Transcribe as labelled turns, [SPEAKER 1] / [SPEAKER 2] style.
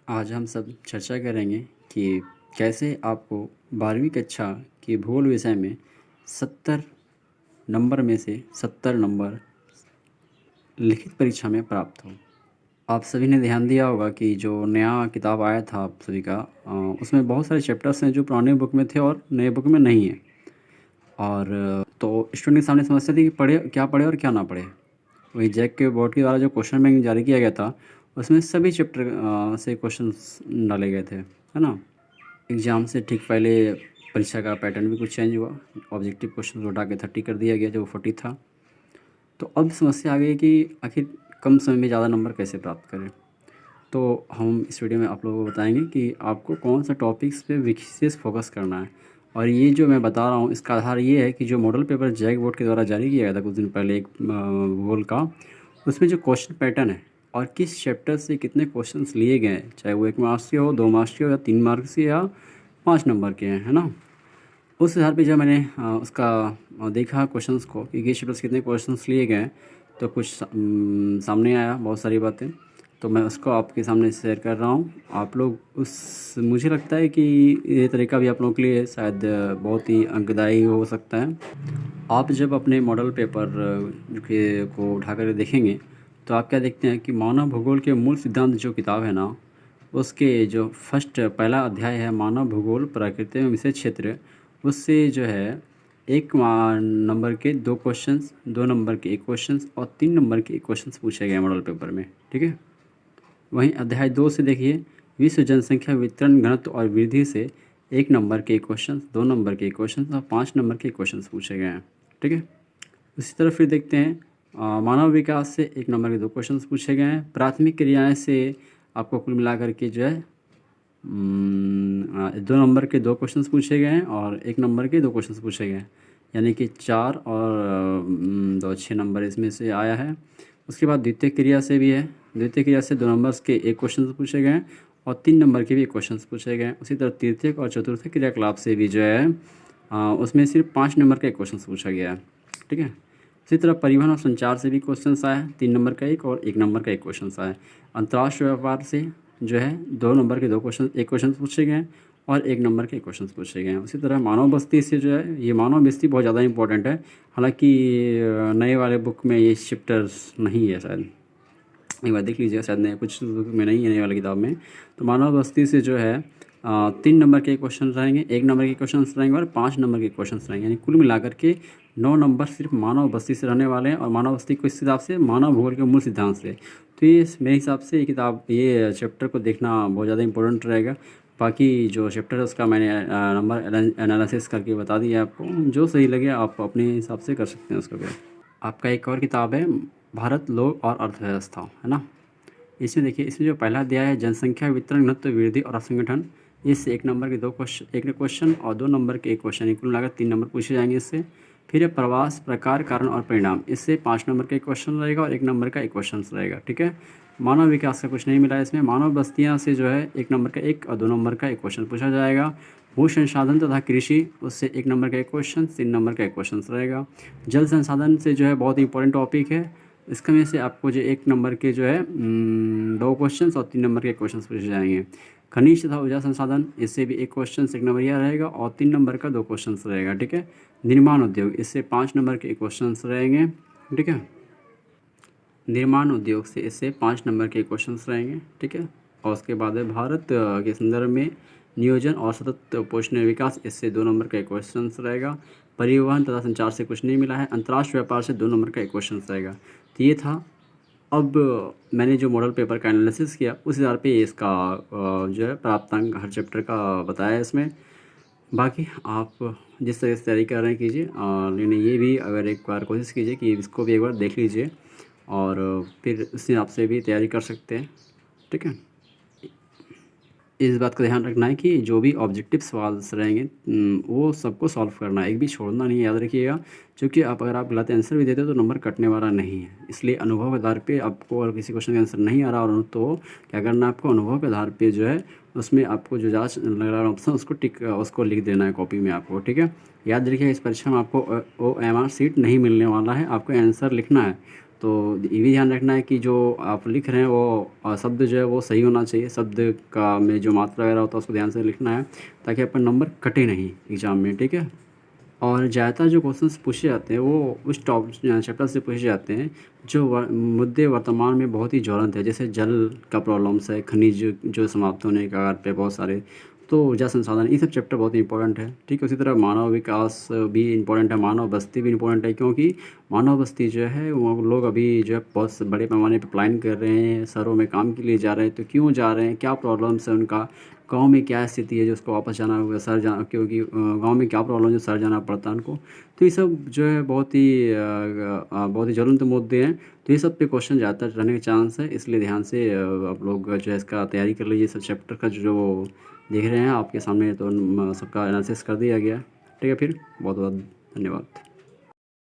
[SPEAKER 1] आज हम सब चर्चा करेंगे कि कैसे आपको 12वीं कक्षा के भूगोल विषय में 70 नंबर में से 70 नंबर लिखित परीक्षा में प्राप्त हो। आप सभी ने ध्यान दिया होगा कि जो नया किताब आया था आप सभी का उसमें बहुत सारे चैप्टर्स हैं जो पुराने बुक में थे और नए बुक में नहीं है। और तो स्टूडेंट के सामने समस्या थी कि पढ़े और क्या ना पढ़े। वही जैक के बोर्ड के द्वारा जो क्वेश्चन बैंक जारी किया गया था उसमें सभी चैप्टर से क्वेश्चंस डाले गए थे, है ना। एग्ज़ाम से ठीक पहले परीक्षा का पैटर्न भी कुछ चेंज हुआ। ऑब्जेक्टिव क्वेश्चन उठा के 30 कर दिया गया जो 40 था। तो अब समस्या आ गई कि आखिर कम समय में ज़्यादा नंबर कैसे प्राप्त करें। तो हम इस वीडियो में आप लोगों को बताएंगे कि आपको कौन सा टॉपिक्स पे विशेष फोकस करना है। और ये जो मैं बता रहा हूँ इसका आधार ये है कि जो मॉडल पेपर जैक बोर्ड के द्वारा जारी किया गया था कुछ दिन पहले एक भूगोल का, उसमें जो क्वेश्चन पैटर्न है और किस चैप्टर से कितने क्वेश्चंस लिए गए हैं, चाहे वो 1 मार्क्स के हो, 2 मार्क्स के हो या 3 मार्क्स के या 5 नंबर के हैं, है ना। उस आधार पे जब मैंने उसका देखा क्वेश्चंस को कि किस चैप्टर से कितने क्वेश्चंस लिए गए हैं, तो कुछ सामने आया बहुत सारी बातें। तो मैं उसको आपके सामने शेयर कर रहा हूँ। आप लोग मुझे लगता है कि ये तरीका भी आप लोगों के लिए शायद बहुत ही अंकदायी हो सकता है। आप जब अपने मॉडल पेपर के को उठा कर देखेंगे तो आप क्या देखते हैं कि मानव भूगोल के मूल सिद्धांत जो किताब है ना, उसके जो पहला अध्याय है मानव भूगोल प्रकृति में विशेष क्षेत्र, उससे जो है नंबर के 2 क्वेश्चंस, 2 नंबर के 1 क्वेश्चंस और 3 नंबर के 1 क्वेश्चंस पूछे गए मॉडल पेपर में, ठीक है। वहीं अध्याय 2 से देखिए विश्व जनसंख्या वितरण घनत्व और वृद्धि से 1 नंबर के क्वेश्चन, 2 नंबर के क्वेश्चन और 5 नंबर के क्वेश्चन पूछे गए हैं, ठीक है। उसी तरह फिर देखते हैं मानव विकास से 1 नंबर के 2 क्वेश्चन पूछे गए हैं। प्राथमिक क्रियाएं से आपको कुल मिलाकर के जो है 2 नंबर के 2 क्वेश्चन पूछे गए हैं और 1 नंबर के 2 क्वेश्चन पूछे गए हैं, यानी कि 4 और 2 6 नंबर इसमें से आया है। उसके बाद द्वितीय क्रिया से भी है। द्वितीय क्रिया से 2 नंबर्स के 1 क्वेश्चन पूछे गए हैं और 3 नंबर के भी 1 क्वेश्चन पूछे गए हैं। उसी तरह तृतीयक और चतुर्थ क्रियाकलाप से भी जो है उसमें सिर्फ 5 नंबर का 1 क्वेश्चन पूछा गया है, ठीक है। इसी तरह परिवहन और संचार से भी क्वेश्चन आया है, 3 नंबर का 1 और 1 नंबर का 1 क्वेश्चन आया है। अंतर्राष्ट्रीय व्यापार से जो है 2 नंबर के 1 क्वेश्चन पूछे गए हैं और 1 नंबर के क्वेश्चन पूछे गए हैं। उसी तरह मानव बस्ती से जो है, ये मानव बस्ती बहुत ज़्यादा इंपॉर्टेंट है, हालांकि नए वाले बुक में ये चैप्टर्स नहीं है शायद, एक बार देख लीजिएगा, शायद नए कुछ बुक में नहीं है नई वाली किताब में। तो मानव बस्ती से जो है 3 नंबर के क्वेश्चन रहेंगे, 1 नंबर के क्वेश्चन रहेंगे और 5 नंबर के क्वेश्चन रहेंगे, यानी कुल मिलाकर के 9 नंबर सिर्फ मानव बस्ती से रहने वाले हैं। और मानव बस्ती को इस हिसाब से मानव भूगोल के मूल सिद्धांत से, तो ये मेरे हिसाब से ये चैप्टर को देखना बहुत ज़्यादा इंपॉर्टेंट रहेगा। बाकी जो चैप्टर है उसका मैंने नंबर एनालिसिस करके बता दिया आपको, जो सही लगे आप अपने हिसाब से कर सकते हैं उसको। आपका एक और किताब है भारत, लोक और अर्थव्यवस्था, है ना। इसमें देखिए, इसमें जो पहला अध्याय है जनसंख्या वितरण घनत्व वृद्धि और असंगठन, इससे 1 नंबर के 2 क्वेश्चन, 1 क्वेश्चन और 2 नंबर के 1 क्वेश्चन, कुल मिलाकर 3 नंबर पूछे जाएंगे इससे। फिर है प्रवास प्रकार कारण और परिणाम, इससे 5 नंबर का 1 क्वेश्चन रहेगा और 1 नंबर का 1 क्वेश्चन रहेगा, ठीक है। मानव विकास का कुछ नहीं मिला इसमें। मानव बस्तियाँ से जो है 1 नंबर का 1 और 2 नंबर का 1 क्वेश्चन पूछा जाएगा। भू संसाधन तथा कृषि, उससे 1 नंबर का 1 क्वेश्चन, 3 नंबर का 1 क्वेश्चन रहेगा। जल संसाधन से जो है बहुत इंपॉर्टेंट टॉपिक है, इसका में से आपको जो 1 नंबर के जो है 2 क्वेश्चन और 3 नंबर के क्वेश्चन पूछे जाएंगे। खनिज तथा ऊर्जा संसाधन, इससे भी 1 क्वेश्चन 1 नंबर यह रहेगा और 3 नंबर का 2 क्वेश्चन रहेगा, ठीक है। निर्माण उद्योग, इससे 5 नंबर के 1 क्वेश्चन रहेंगे, ठीक है। निर्माण उद्योग से इससे 5 नंबर के क्वेश्चन रहेंगे, ठीक है। और उसके बाद है भारत के संदर्भ में नियोजन और सतत पोषण विकास, इससे 2 नंबर का 1 क्वेश्चन रहेगा। परिवहन तथा संचार से कुछ नहीं मिला है। अंतर्राष्ट्रीय व्यापार से 2 नंबर का 1 क्वेश्चन रहेगा। तो ये था। अब मैंने जो मॉडल पेपर का एनालिसिस किया उस आधार पे इसका जो है प्राप्तांक हर चैप्टर का बताया इसमें। बाकी आप जिस तरह से तैयारी कर रहे हैं कीजिए, और लेकिन ये भी अगर एक बार कोशिश कीजिए कि इसको भी एक बार देख लीजिए और फिर उस हिसाब से भी तैयारी कर सकते हैं, ठीक है। इस बात का ध्यान रखना है कि जो भी ऑब्जेक्टिव सवाल रहेंगे वो सबको सॉल्व करना है, एक भी छोड़ना नहीं है, याद रखिएगा। क्योंकि अगर आप गलत आंसर भी देते हो तो नंबर कटने वाला नहीं है। इसलिए अनुभव के आधार पे आपको, अगर किसी क्वेश्चन का आंसर नहीं आ रहा और तो क्या करना है आपको, अनुभव के आधार पे जो है उसमें आपको जो जाँच लग रहा है ऑप्शन उसको लिख देना है कॉपी में आपको, ठीक है। याद रखिए इस परीक्षा में आपको OMR सीट नहीं मिलने वाला है, आपको आंसर लिखना है। तो ये भी ध्यान रखना है कि जो आप लिख रहे हैं वो शब्द जो है वो सही होना चाहिए, शब्द का में जो मात्रा वगैरह होता है उसको ध्यान से लिखना है ताकि अपन नंबर कटे नहीं एग्ज़ाम में, ठीक है। और ज़्यादातर जो क्वेश्चंस पूछे जाते हैं वो उस चैप्टर से पूछे जाते हैं जो मुद्दे वर्तमान में बहुत ही ज्वलंत है, जैसे जल का प्रॉब्लम्स है, खनिज जो समाप्त होने के कगार पे बहुत सारे, तो ऊर्जा संसाधन, ये सब चैप्टर बहुत इंपॉर्टेंट है, ठीक है। उसी तरह मानव विकास भी इंपॉर्टेंट है, मानव बस्ती भी इंपॉर्टेंट है, क्योंकि मानव बस्ती जो है वो लोग अभी जो है बहुत बड़े पैमाने पर प्लान कर रहे हैं, शहरों में काम के लिए जा रहे हैं, तो क्यों जा रहे हैं, क्या प्रॉब्लम्स है उनका, गांव में क्या स्थिति है जो उसको वापस जाना होगा, शहर जाना, क्योंकि गांव में क्या प्रॉब्लम जो शहर जाना पड़ता है उनको। तो ये सब जो है बहुत ही ज्वलंत मुद्दे हैं, तो ये सब पे क्वेश्चन ज़्यादातर रहने के चांस है, इसलिए ध्यान से आप लोग जो है इसका तैयारी कर लीजिए। सब चैप्टर का जो देख रहे हैं आपके सामने तो सबका एनालिसिस कर दिया गया, ठीक है। फिर बहुत बहुत धन्यवाद।